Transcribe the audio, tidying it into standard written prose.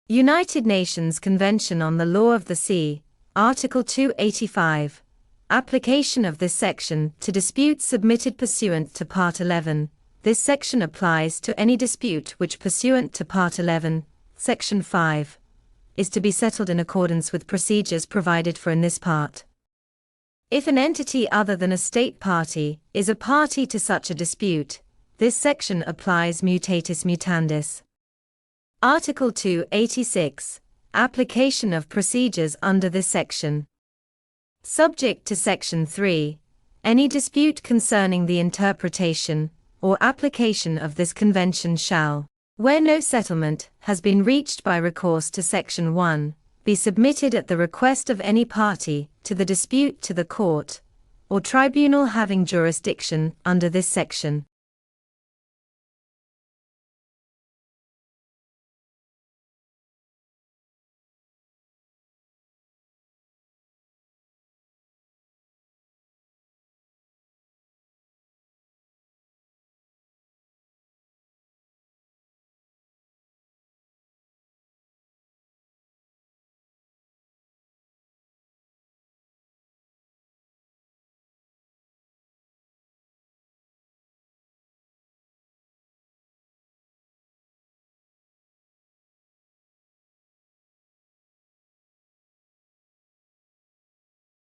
United Nations Convention on the Law of the Sea, Article 285. Application of this section to disputes submitted pursuant to Part 11. This section applies to any dispute which, pursuant to Part 11, Section 5, is to be settled in accordance with procedures provided for in this part. If an entity other than a state party is a party to such a dispute, this section applies mutatis mutandis. Article 286. Application of procedures under this section. Subject to Section 3, any dispute concerning the interpretation or application of this convention shall, where no settlement has been reached by recourse to Section 1, be submitted at the request of any party to the dispute to the court or tribunal having jurisdiction under this section.